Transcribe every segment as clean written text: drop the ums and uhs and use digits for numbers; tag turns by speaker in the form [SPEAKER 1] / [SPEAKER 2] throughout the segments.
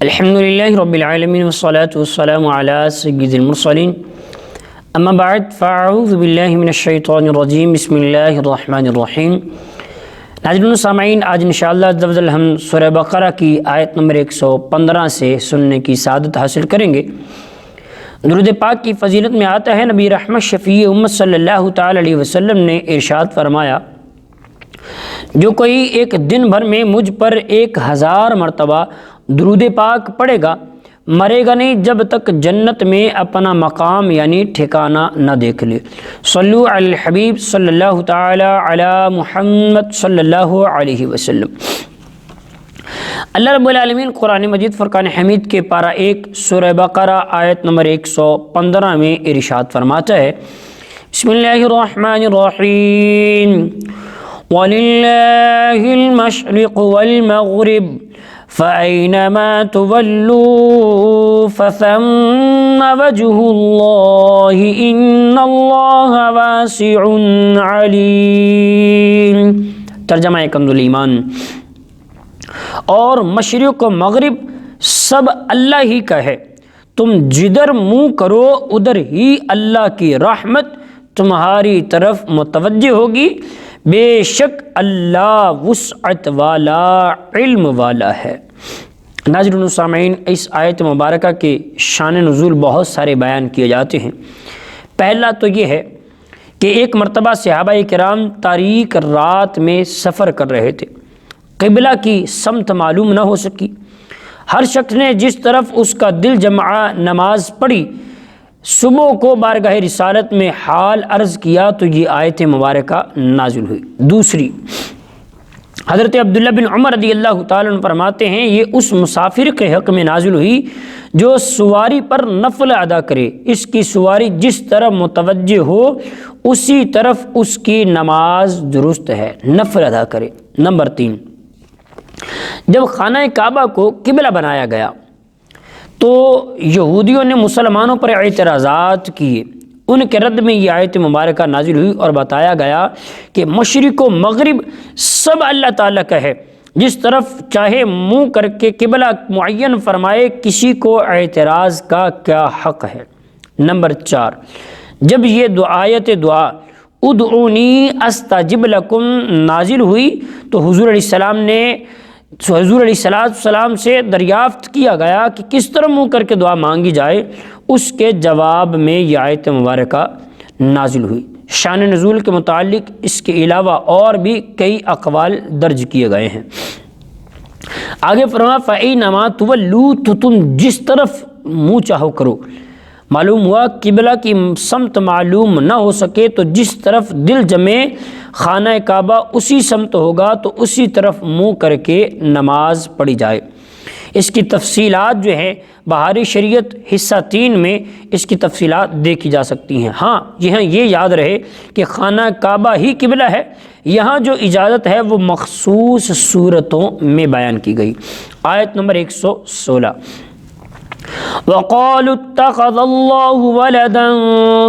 [SPEAKER 1] الحمدللہ رب العالمین والصلاة والسلام علی سید المرسلین اما بعد فاعوذ باللہ من الشیطان الرجیم بسم اللہ الرحمن الرحیم۔ ناظرین سامعین، آج انشاءاللہ عز و جل ہم سورہ بقرہ کی آیت نمبر 115 سے سننے کی سعادت حاصل کریں گے۔ درود پاک کی فضیلت میں آتا ہے، نبی رحمت شفیع امت صلی اللہ تعالی علیہ وسلم نے ارشاد فرمایا، جو کوئی ایک دن بھر میں مجھ پر 1000 مرتبہ درود پاک پڑھے گا، مرے گا نہیں جب تک جنت میں اپنا مقام یعنی ٹھکانہ نہ دیکھ لے۔ صلو علی الحبیب صلی اللہ تعالی علی محمد صلی اللہ علیہ وسلم۔ اللہ رب العالمین قرآن مجید فرقان حمید کے پارہ 1 سورہ بقرہ آیت نمبر 115 میں ارشاد فرماتا ہے، بسم اللہ الرحمن الرحیم، وَلِلَّهِ الْمَشْرِقُ وَالْمَغْرِبُ فَأَيْنَمَا تُوَلُّوا فَثَمَّ وَجْهُ اللَّهِ إِنَّ اللَّهَ وَاسِعٌ عَلِيمٌ۔ ترجمہ کنز الایمان۔ اور مشرق و مغرب سب اللہ ہی کا ہے، تم جدھر منہ کرو ادھر ہی اللہ کی رحمت تمہاری طرف متوجہ ہوگی، بے شک اللہ وسعت والا علم والا ہے۔ ناظرین سامعین، اس آیت مبارکہ کے شان نزول بہت سارے بیان کیے جاتے ہیں۔ پہلا تو یہ ہے کہ ایک مرتبہ صحابہ کرام تاریک رات میں سفر کر رہے تھے، قبلہ کی سمت معلوم نہ ہو سکی، ہر شخص نے جس طرف اس کا دل جمعہ نماز پڑھی، صبح کو بارگاہ رسالت میں حال عرض کیا تو یہ آیت مبارکہ نازل ہوئی۔ دوسری، حضرت عبداللہ بن عمر رضی اللہ تعالیٰ عنہ فرماتے ہیں، یہ اس مسافر کے حق میں نازل ہوئی جو سواری پر نفل ادا کرے، اس کی سواری جس طرف متوجہ ہو اسی طرف اس کی نماز درست ہے، نفل ادا کرے۔ نمبر 3، جب خانہ کعبہ کو قبلہ بنایا گیا تو یہودیوں نے مسلمانوں پر اعتراضات کیے، ان کے رد میں یہ آیت مبارکہ نازل ہوئی اور بتایا گیا کہ مشرق و مغرب سب اللہ تعالیٰ کا ہے، جس طرف چاہے منہ کر کے قبلہ معین فرمائے، کسی کو اعتراض کا کیا حق ہے۔ نمبر 4، جب یہ آیت دعا ادعونی استجب لکم نازل ہوئی تو حضور علیہ السلام سے دریافت کیا گیا کہ کس طرح منہ کر کے دعا مانگی جائے، اس کے جواب میں یہ آیت مبارکہ نازل ہوئی۔ شان نزول کے متعلق اس کے علاوہ اور بھی کئی اقوال درج کیے گئے ہیں۔ آگے فرمایا فَإِنَّمَا تُوَلُّوا، تو تم جس طرف منہ چاہو کرو۔ معلوم ہوا قبلہ کی سمت معلوم نہ ہو سکے تو جس طرف دل جمے خانہ کعبہ اسی سمت ہوگا تو اسی طرف منہ کر کے نماز پڑھی جائے۔ اس کی تفصیلات جو ہیں بہاری شریعت حصہ 3 میں اس کی تفصیلات دیکھی جا سکتی ہیں۔ ہاں یہاں یہ یاد رہے کہ خانہ کعبہ ہی قبلہ ہے، یہاں جو اجازت ہے وہ مخصوص صورتوں میں بیان کی گئی۔ آیت نمبر 116، وَقَالُوا اتَّخَذَ اللَّهُ وَلَدًا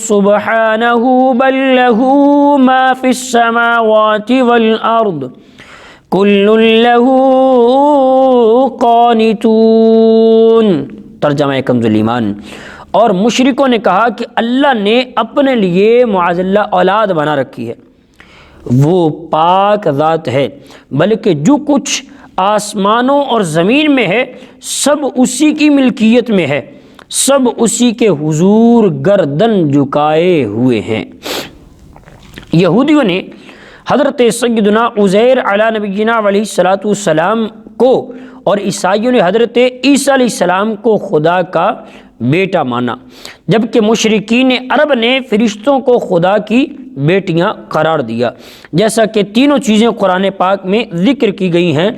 [SPEAKER 1] سُبْحَانَهُ بَل لَّهُ مَا فِي السَّمَاوَاتِ وَالْأَرْضِ كُلٌّ لَّهُ قَانِتُونَ۔ ترجمہ کنز الایمان۔ اور مشرکوں نے کہا کہ اللہ نے اپنے لیے معاذ اللہ اولاد بنا رکھی ہے، وہ پاک ذات ہے، بلکہ جو کچھ آسمانوں اور زمین میں ہے سب اسی کی ملکیت میں ہے، سب اسی کے حضور گردن جھکائے ہوئے ہیں۔ یہودیوں نے حضرت سیدنا عزیر علی نبینا علیہ السلام کو اور عیسائیوں نے حضرت عیسیٰ علیہ السلام کو خدا کا بیٹا مانا، جبکہ مشرکین عرب نے فرشتوں کو خدا کی بیٹیاں قرار دیا۔ جیسا کہ تینوں چیزیں قرآن پاک میں ذکر کی گئی ہیں،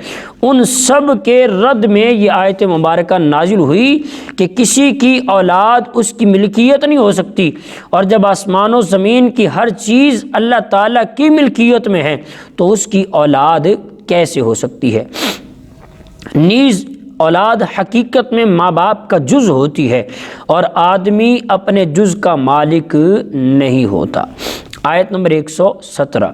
[SPEAKER 1] ان سب کے رد میں یہ آیت مبارکہ نازل ہوئی کہ کسی کی اولاد اس کی ملکیت نہیں ہو سکتی، اور جب آسمان و زمین کی ہر چیز اللہ تعالیٰ کی ملکیت میں ہے تو اس کی اولاد کیسے ہو سکتی ہے۔ نیز اولاد حقیقت میں ماں باپ کا جز ہوتی ہے اور آدمی اپنے جز کا مالک نہیں ہوتا۔ آیت نمبر 117،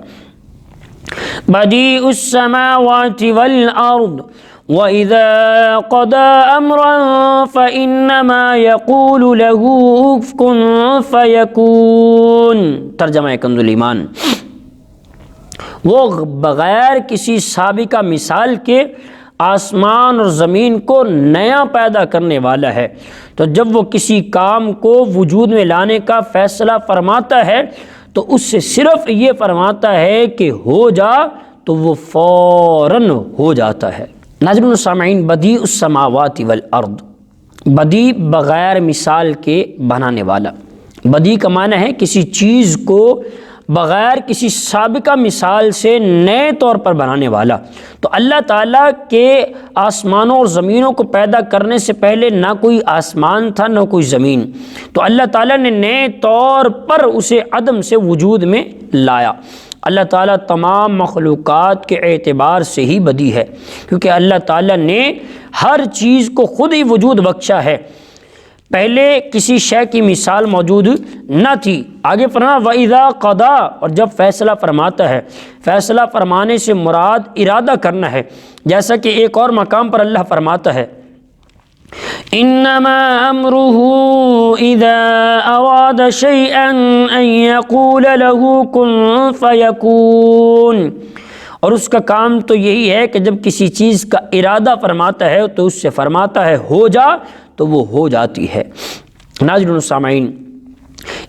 [SPEAKER 1] بدیع السماوات والارض وَإِذَا قَضَى أَمْرًا فَإِنَّمَا يَقُولُ لَهُ كُن فَيَكُونُ۔ ترجمہ کنز الایمان، وہ بغیر کسی سابقہ مثال کے آسمان اور زمین کو نیا پیدا کرنے والا ہے، تو جب وہ کسی کام کو وجود میں لانے کا فیصلہ فرماتا ہے تو اس سے صرف یہ فرماتا ہے کہ ہو جا، تو وہ فوراً ہو جاتا ہے۔ ناظرین و سامعین، بدیع السماوات والارض، بدیع بغیر مثال کے بنانے والا۔ بدیع کا معنی ہے کسی چیز کو بغیر کسی سابقہ مثال سے نئے طور پر بنانے والا۔ تو اللہ تعالیٰ کے آسمانوں اور زمینوں کو پیدا کرنے سے پہلے نہ کوئی آسمان تھا نہ کوئی زمین، تو اللہ تعالیٰ نے نئے طور پر اسے عدم سے وجود میں لایا۔ اللہ تعالیٰ تمام مخلوقات کے اعتبار سے ہی بدیع ہے، کیونکہ اللہ تعالیٰ نے ہر چیز کو خود ہی وجود بخشا ہے، پہلے کسی شے کی مثال موجود نہ تھی۔ آگے فرمایا وَإِذَا قَضَى، اور جب فیصلہ فرماتا ہے، فیصلہ فرمانے سے مراد ارادہ کرنا ہے، جیسا کہ ایک اور مقام پر اللہ فرماتا ہے انما امره اذا اراد شيئا ان يقول له كن فيكون، اور اس کا کام تو یہی ہے کہ جب کسی چیز کا ارادہ فرماتا ہے تو اس سے فرماتا ہے ہو جا، تو وہ ہو جاتی ہے۔ ناظرین و سامعین،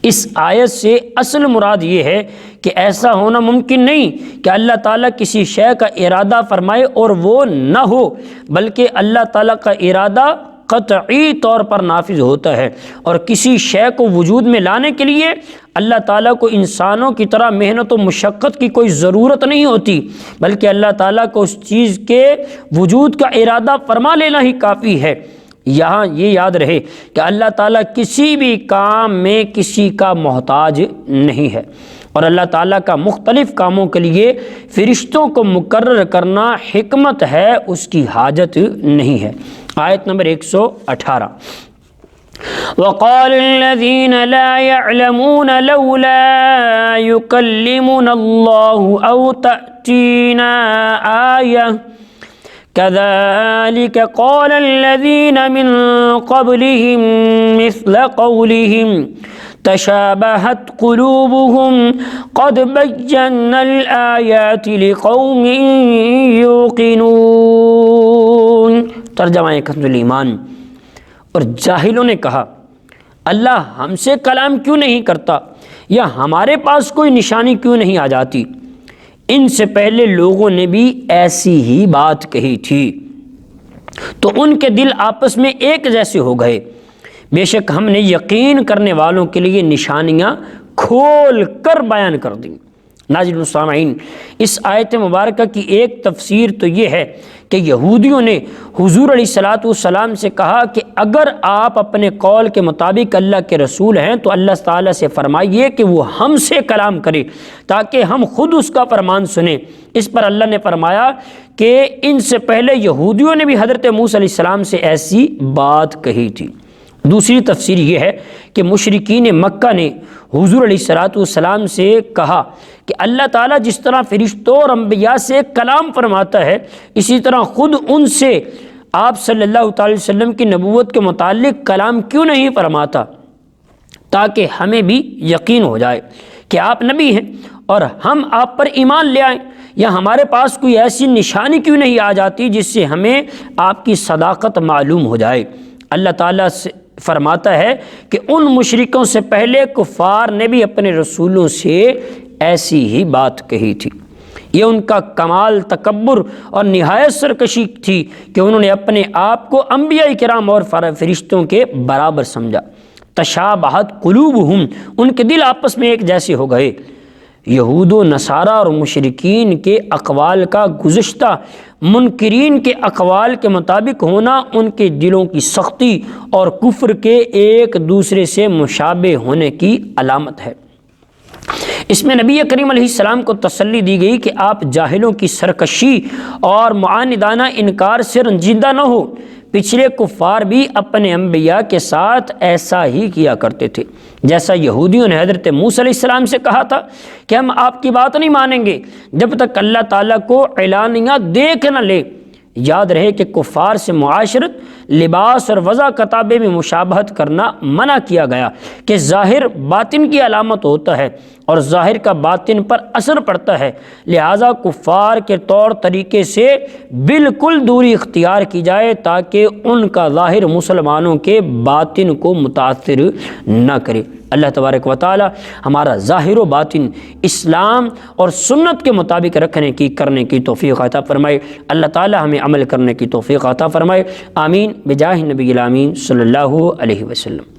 [SPEAKER 1] اس آیت سے اصل مراد یہ ہے کہ ایسا ہونا ممکن نہیں کہ اللہ تعالیٰ کسی شے کا ارادہ فرمائے اور وہ نہ ہو، بلکہ اللہ تعالیٰ کا ارادہ قطعی طور پر نافذ ہوتا ہے، اور کسی شے کو وجود میں لانے کے لیے اللہ تعالیٰ کو انسانوں کی طرح محنت و مشقت کی کوئی ضرورت نہیں ہوتی، بلکہ اللہ تعالیٰ کو اس چیز کے وجود کا ارادہ فرما لینا ہی کافی ہے۔ یہاں یہ یاد رہے کہ اللہ تعالیٰ کسی بھی کام میں کسی کا محتاج نہیں ہے، اور اللہ تعالیٰ کا مختلف کاموں کے لیے فرشتوں کو مقرر کرنا حکمت ہے، اس کی حاجت نہیں ہے۔ آیت نمبر 118، وَقَالَ الَّذِينَ لَا يَعْلَمُونَ لَوْلَا يُكَلِّمُنَا اللَّهُ أَوْ تَأْتِينَا آيَةٌ كَذَلِكَ قَالَ الَّذِينَ مِن قَبْلِهِم مِثْلَ قَوْلِهِمْ تَشَابَهَتْ قُلُوبُهُمْ قَدْ بَيَّنَّا الْآيَاتِ لِقَوْمٍ يُوقِنُونَ۔ ترجمہ کنز الایمان، اور جاہلوں نے کہا اللہ ہم سے کلام کیوں نہیں کرتا، یا ہمارے پاس کوئی نشانی کیوں نہیں آ جاتی۔ ان سے پہلے لوگوں نے بھی ایسی ہی بات کہی تھی، تو ان کے دل آپس میں ایک جیسے ہو گئے۔ بے شک ہم نے یقین کرنے والوں کے لیے نشانیاں کھول کر بیان کر دیں۔ ناظرین و سامعین، اس آیت مبارکہ کی ایک تفسیر تو یہ ہے کہ یہودیوں نے حضور علیہ السلام سے کہا کہ اگر آپ اپنے قول کے مطابق اللہ کے رسول ہیں تو اللہ تعالیٰ سے فرمائیے کہ وہ ہم سے کلام کرے تاکہ ہم خود اس کا فرمان سنیں۔ اس پر اللہ نے فرمایا کہ ان سے پہلے یہودیوں نے بھی حضرت موسیٰ علیہ السلام سے ایسی بات کہی تھی۔ دوسری تفسیر یہ ہے کہ مشرکین مکہ نے حضور علیہ السلام سے کہا کہ اللہ تعالیٰ جس طرح فرشتوں اور انبیاء سے کلام فرماتا ہے، اسی طرح خود ان سے آپ صلی اللہ تعالی وسلم کی نبوت کے متعلق کلام کیوں نہیں فرماتا، تاکہ ہمیں بھی یقین ہو جائے کہ آپ نبی ہیں اور ہم آپ پر ایمان لے آئیں، یا ہمارے پاس کوئی ایسی نشانی کیوں نہیں آ جاتی جس سے ہمیں آپ کی صداقت معلوم ہو جائے۔ اللہ تعالیٰ سے فرماتا ہے کہ ان مشرکوں سے پہلے کفار نے بھی اپنے رسولوں سے ایسی ہی بات کہی تھی۔ یہ ان کا کمال تکبر اور نہایت سرکشی تھی کہ انہوں نے اپنے آپ کو انبیاء کرام اور فرشتوں کے برابر سمجھا۔ تشابہت قلوبہم، ان کے دل آپس میں ایک جیسے ہو گئے۔ یہود و نصارہ اور مشرکین کے اقوال کا گزشتہ منکرین کے اقوال کے مطابق ہونا ان کے دلوں کی سختی اور کفر کے ایک دوسرے سے مشابہ ہونے کی علامت ہے۔ اس میں نبی کریم علیہ السلام کو تسلی دی گئی کہ آپ جاہلوں کی سرکشی اور معاندانہ انکار سے رنجیدہ نہ ہو، پچھلے کفار بھی اپنے انبیاء کے ساتھ ایسا ہی کیا کرتے تھے، جیسا یہودیوں نے حضرت موسیٰ علیہ السلام سے کہا تھا کہ ہم آپ کی بات نہیں مانیں گے جب تک اللہ تعالیٰ کو اعلانیہ دیکھ نہ لے، یاد رہے کہ کفار سے معاشرت، لباس اور وضع کتابے میں مشابہت کرنا منع کیا گیا کہ ظاہر باطن کی علامت ہوتا ہے اور ظاہر کا باطن پر اثر پڑتا ہے، لہٰذا کفار کے طور طریقے سے بالکل دوری اختیار کی جائے تاکہ ان کا ظاہر مسلمانوں کے باطن کو متاثر نہ کرے۔ اللہ تبارک و تعالی ہمارا ظاہر و باطن اسلام اور سنت کے مطابق کرنے کی توفیق عطا فرمائے۔ اللہ تعالی ہمیں عمل کرنے کی توفیق عطا فرمائے، آمین بجاہ نبی الامین صلی اللہ علیہ وسلم۔